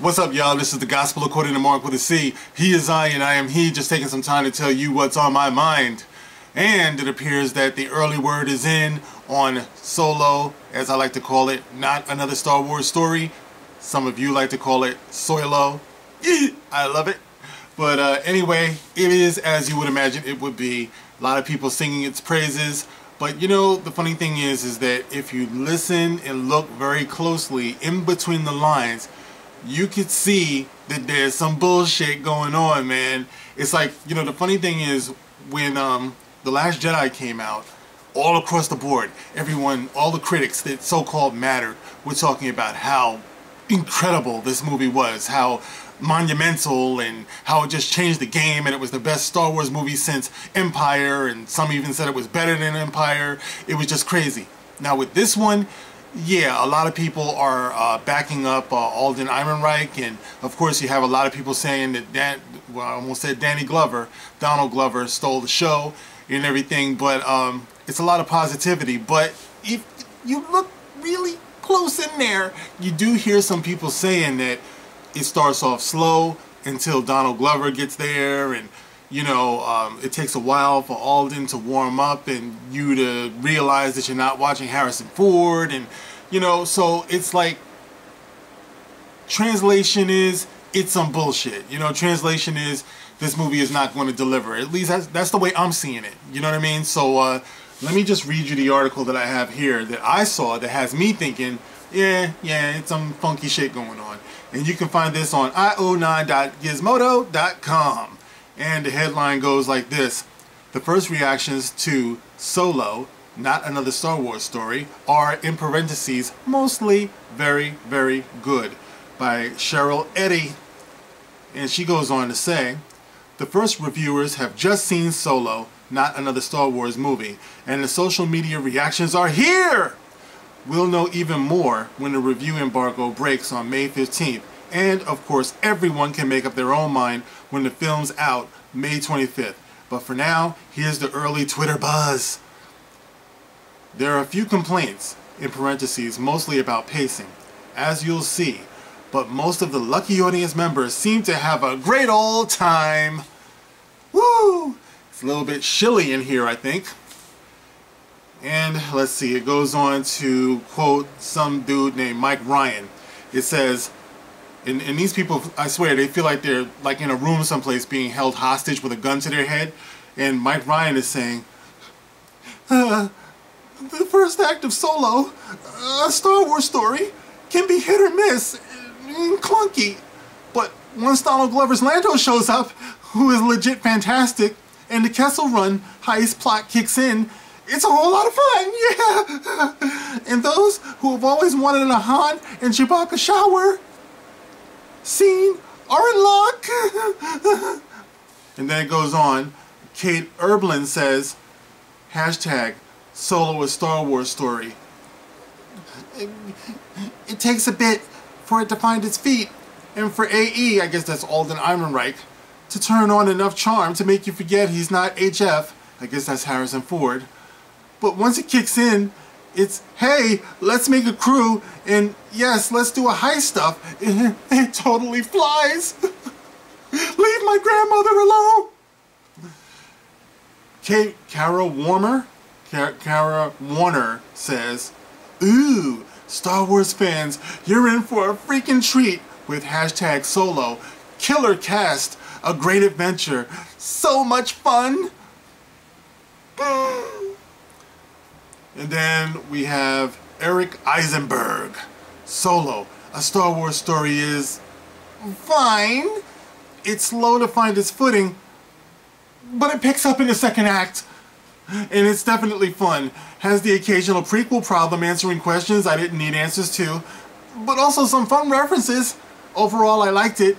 What's up, y'all? This is the Gospel According to Mark with a C. He is I and I am he, just taking some time to tell you what's on my mind. And it appears that the early word is in on Solo, as I like to call it, not another Star Wars story. Some of you like to call it Soylo. I love it. But anyway, it is as you would imagine it would be. A lot of people singing its praises. But you know, the funny thing is that if you listen and look very closely in between the lines, you could see that there's some bullshit going on, man. It's like, you know, the funny thing is when The Last Jedi came out, all across the board, everyone, all the critics that so-called mattered, were talking about how incredible this movie was, how monumental, and how it just changed the game, and it was the best Star Wars movie since Empire, and some even said it was better than Empire. It was just crazy. Now with this one, yeah, a lot of people are backing up Alden Ehrenreich, and of course you have a lot of people saying that well, I almost said Donald Glover stole the show and everything, but it's a lot of positivity. But if you look really close in there, you do hear some people saying that it starts off slow until Donald Glover gets there, and you know, it takes a while for Alden to warm up and you to realize that you're not watching Harrison Ford, and you know, so it's like, translation is, it's some bullshit. You know, translation is, this movie is not going to deliver. At least that's the way I'm seeing it. You know what I mean? So let me just read you the article that I have here that I saw that has me thinking, yeah, it's some funky shit going on. And you can find this on io9.gizmodo.com. And the headline goes like this: the first reactions to Solo, not another Star Wars story, are, in parentheses, mostly very, very good, by Cheryl Eddy. And she goes on to say, the first reviewers have just seen Solo, not another Star Wars movie, and the social media reactions are here! We'll know even more when the review embargo breaks on May 15th. And, of course, everyone can make up their own mind when the film's out May 25th. But for now, here's the early Twitter buzz. There are a few complaints, in parentheses, mostly about pacing, as you'll see, but most of the lucky audience members seem to have a great old time. Woo! It's a little bit chilly in here, I think. And let's see, it goes on to quote some dude named Mike Ryan. It says, and these people, I swear, they feel like they're like in a room someplace being held hostage with a gun to their head. And Mike Ryan is saying, the first act of Solo, a Star Wars story, can be hit or miss, clunky. But once Donald Glover's Lando shows up, who is legit fantastic, and the Kessel Run heist plot kicks in, it's a whole lot of fun, yeah! And those who have always wanted a Han and Chewbacca shower scene are in luck! And then it goes on. Kate Erblin says, hashtag Solo a Star Wars story. It takes a bit for it to find its feet, and for AE, I guess that's Alden Ehrenreich, to turn on enough charm to make you forget he's not HF, I guess that's Harrison Ford. But once it kicks in, it's, hey, let's make a crew, and yes, let's do a heist stuff. It totally flies. Leave my grandmother alone. Kara Warner says, ooh, Star Wars fans, you're in for a freaking treat with hashtag Solo. Killer cast, a great adventure, so much fun. And then we have Eric Eisenberg. Solo, a Star Wars story is fine. It's slow to find its footing, but it picks up in the second act. And it's definitely fun. Has the occasional prequel problem answering questions I didn't need answers to, but also some fun references. Overall, I liked it.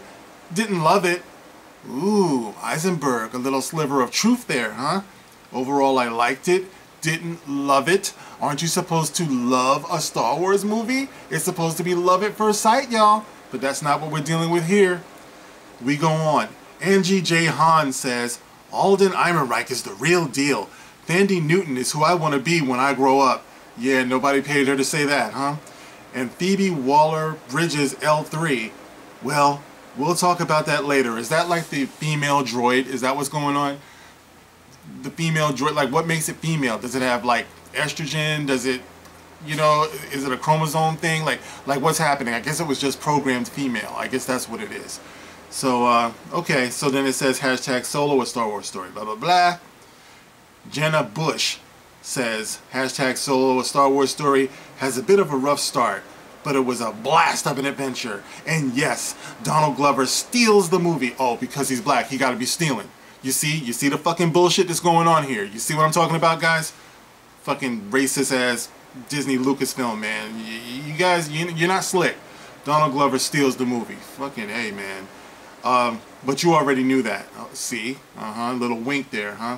Didn't love it. Ooh, Eisenberg, a little sliver of truth there, huh? Overall, I liked it. Didn't love it. Aren't you supposed to love a Star Wars movie? It's supposed to be love at first sight, y'all. But that's not what we're dealing with here. We go on. Angie J. Hahn says, Alden Ehrenreich is the real deal. Thandie Newton is who I want to be when I grow up. Yeah, nobody paid her to say that, huh? And Phoebe Waller-Bridges L3. Well, we'll talk about that later. Is that like the female droid? Is that what's going on? The female droid, like what makes it female? Does it have like estrogen? Does it, you know, is it a chromosome thing? Like what's happening? I guess it was just programmed female. I guess that's what it is. So, okay, so then it says hashtag Solo a Star Wars story, blah, blah, blah. Jenna Bush says hashtag Solo a Star Wars story has a bit of a rough start, but it was a blast of an adventure. And yes, Donald Glover steals the movie. Oh, because he's black, he gotta be stealing. You see the fucking bullshit that's going on here. You see what I'm talking about, guys? Fucking racist ass Disney Lucasfilm, man. You guys, you're not slick. Donald Glover steals the movie. Fucking A, man. But you already knew that. Oh, see? Little wink there, huh?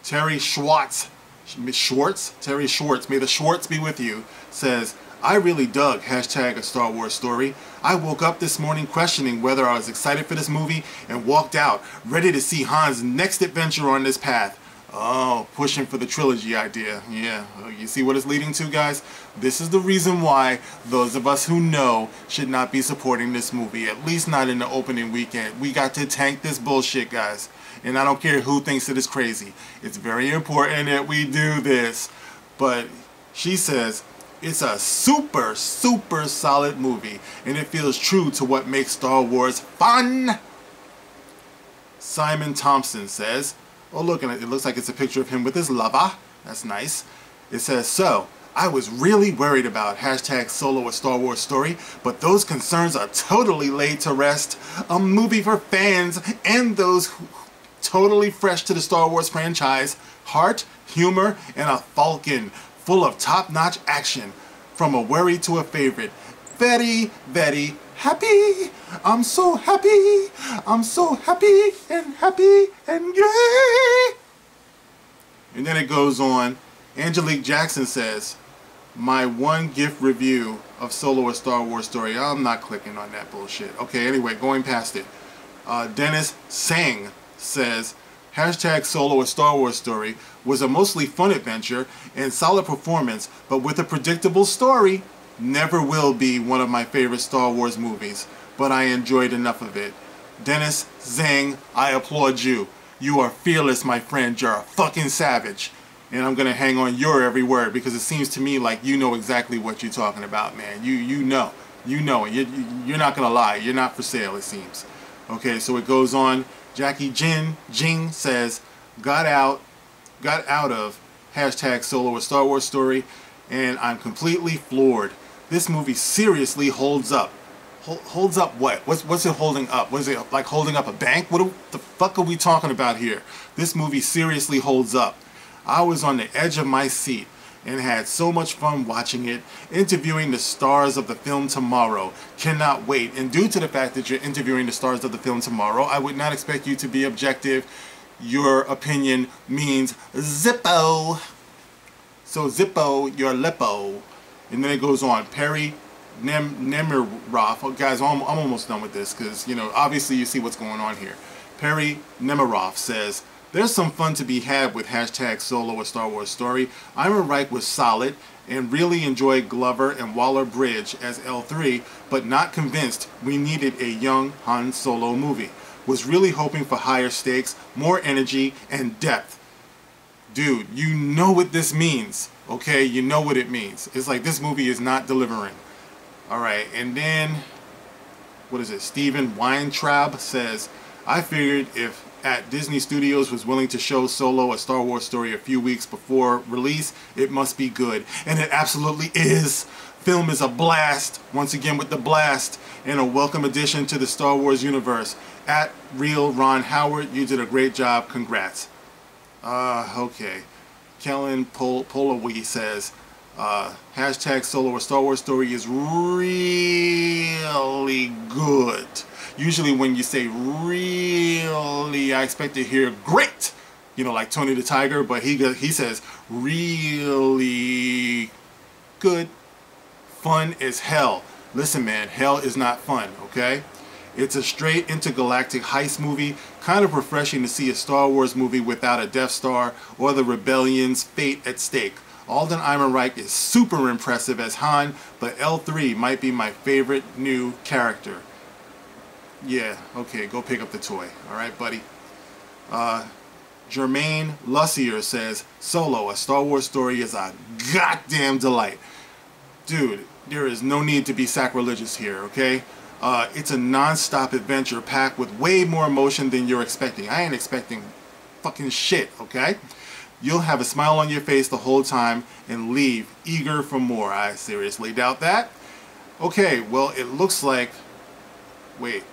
Terry Schwartz, may the Schwartz be with you, says, I really dug hashtag a Star Wars story. I woke up this morning questioning whether I was excited for this movie and walked out ready to see Han's next adventure on this path. Oh, pushing for the trilogy idea. Yeah, you see what it's leading to, guys? This is the reason why those of us who know should not be supporting this movie, at least not in the opening weekend. We got to tank this bullshit, guys. And I don't care who thinks it is crazy. It's very important that we do this. But she says, it's a super, super solid movie, and it feels true to what makes Star Wars fun. Simon Thompson says, oh look, and it looks like it's a picture of him with his lover. That's nice. It says, so, I was really worried about hashtag Solo a Star Wars story, but those concerns are totally laid to rest. A movie for fans and those who totally fresh to the Star Wars franchise. Heart, humor, and a falcon full of top-notch action. From a worry to a favorite. Very, very happy. I'm so happy. I'm so happy and yay. And then it goes on. Angelique Jackson says, my one gift review of Solo a Star Wars story. I'm not clicking on that bullshit. Okay, anyway, going past it. Dennis Sang says, hashtag Solo a Star Wars story was a mostly fun adventure and solid performance, but with a predictable story. Never will be one of my favorite Star Wars movies, but I enjoyed enough of it. Dennis Zhang, I applaud you. You are fearless, my friend. You're a fucking savage. And I'm going to hang on your every word because it seems to me like you know exactly what you're talking about, man. You know. You know. You're not going to lie. You're not for sale, it seems. Okay, so it goes on. Jackie Jing says, got out of hashtag Solo a Star Wars story, and I'm completely floored. This movie seriously holds up. Holds up what? What's it holding up? Was it like holding up a bank? What the fuck are we talking about here? This movie seriously holds up. I was on the edge of my seat and had so much fun watching it, interviewing the stars of the film tomorrow. Cannot wait. And due to the fact that you're interviewing the stars of the film tomorrow, I would not expect you to be objective. Your opinion means Zippo. So Zippo, your Lippo. And then it goes on. Perry Nemiroff. Oh, guys, I'm almost done with this because, you know, obviously you see what's going on here. Perry Nemiroff says, there's some fun to be had with hashtag Solo a Star Wars story. Ira Reich was solid and really enjoyed Glover and Waller-Bridge as L3, but not convinced we needed a young Han Solo movie. Was really hoping for higher stakes, more energy, and depth. Dude, you know what this means, okay? You know what it means. It's like this movie is not delivering. Alright, and then, what is it? Steven Weintraub says, I figured if at Disney Studios was willing to show Solo a Star Wars story a few weeks before release, it must be good. And it absolutely is. Film is a blast, once again with the blast, and a welcome addition to the Star Wars universe. At Real Ron Howard, you did a great job. Congrats. Okay. Kellen Polawi says, hashtag Solo a Star Wars story is really good. Usually when you say really, I expect to hear great, you know, like Tony the Tiger, but he says really good. Fun as hell. Listen, man, hell is not fun, okay? It's a straight intergalactic heist movie, kind of refreshing to see a Star Wars movie without a Death Star or the rebellion's fate at stake. Alden Ehrenreich is super impressive as Han, but L3 might be my favorite new character. Yeah, okay, go pick up the toy. Alright, buddy. Jermaine Lussier says, Solo, a Star Wars story is a goddamn delight. Dude, there is no need to be sacrilegious here, okay? It's a non-stop adventure packed with way more emotion than you're expecting. I ain't expecting fucking shit, okay? You'll have a smile on your face the whole time and leave eager for more. I seriously doubt that. Okay, well, it looks like... Wait.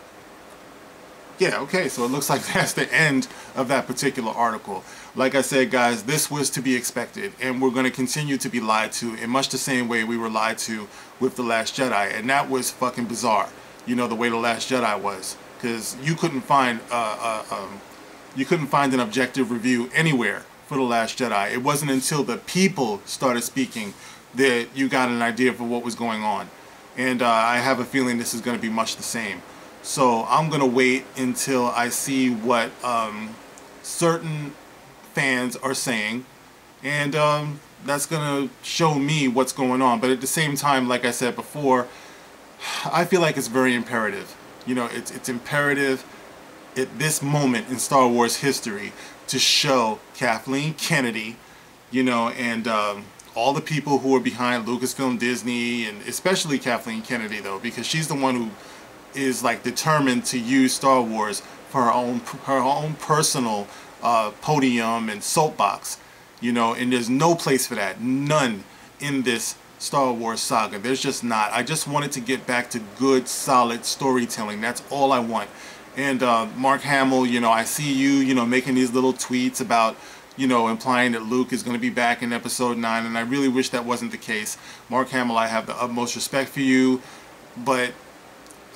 Yeah, okay, so it looks like that's the end of that particular article. Like I said, guys, this was to be expected, and we're going to continue to be lied to in much the same way we were lied to with The Last Jedi, and that was fucking bizarre, you know, the way The Last Jedi was, because you couldn't find an objective review anywhere for The Last Jedi. It wasn't until the people started speaking that you got an idea for what was going on, and I have a feeling this is going to be much the same. So I'm going to wait until I see what certain fans are saying, and that's going to show me what's going on. But at the same time, like I said before, I feel like it's very imperative. You know, it's imperative at this moment in Star Wars history to show Kathleen Kennedy, you know, and all the people who are behind Lucasfilm, Disney, and especially Kathleen Kennedy, though, because she's the one who is like determined to use Star Wars for her own personal podium and soapbox, you know, and there's no place for that, none in this Star Wars saga. There's just not. I just wanted to get back to good, solid storytelling. That's all I want. And Mark Hamill, you know, I see you, you know, making these little tweets about, you know, implying that Luke is going to be back in Episode 9, and I really wish that wasn't the case. Mark Hamill, I have the utmost respect for you, but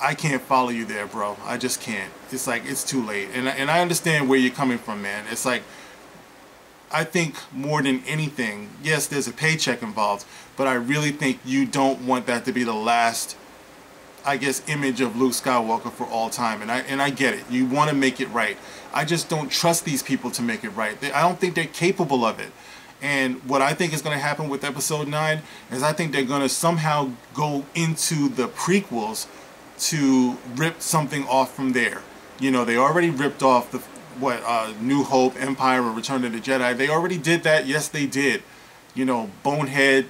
I can't follow you there, bro. I just can't. It's like, it's too late. And I understand where you're coming from, man. It's like, I think more than anything, yes, there's a paycheck involved, but I really think you don't want that to be the last, I guess, image of Luke Skywalker for all time. And I get it. You want to make it right. I just don't trust these people to make it right. I don't think they're capable of it. And what I think is going to happen with Episode 9 is I think they're going to somehow go into the prequels to rip something off from there. You know, they already ripped off the New Hope, Empire, and Return of the Jedi. They already did that. Yes, they did. You know, bonehead,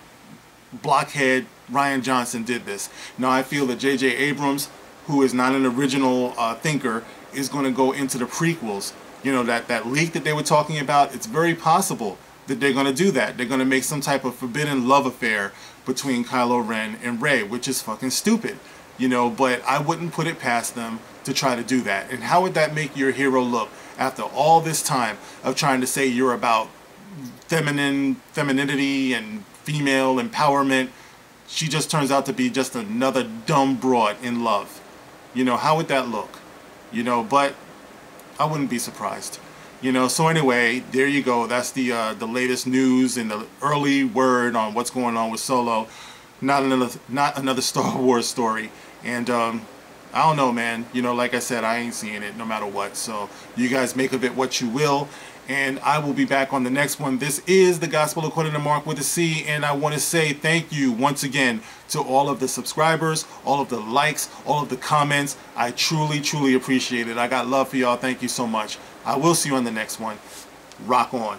blockhead, Rian Johnson did this. Now I feel that J.J. Abrams, who is not an original thinker, is going to go into the prequels. You know, that leak that they were talking about, it's very possible that they're going to do that. They're going to make some type of forbidden love affair between Kylo Ren and Rey, which is fucking stupid. You know, but I wouldn't put it past them to try to do that. And how would that make your hero look after all this time of trying to say you're about femininity and female empowerment? She just turns out to be just another dumb broad in love. You know, how would that look? You know, but I wouldn't be surprised. You know, so anyway, there you go. That's the latest news and the early word on what's going on with Solo. Not another Star Wars story. And I don't know, man. You know, like I said, I ain't seeing it no matter what. So you guys make of it what you will. And I will be back on the next one. This is The Gospel According to Mark with a C. And I want to say thank you once again to all of the subscribers, all of the likes, all of the comments. I truly, truly appreciate it. I got love for y'all. Thank you so much. I will see you on the next one. Rock on.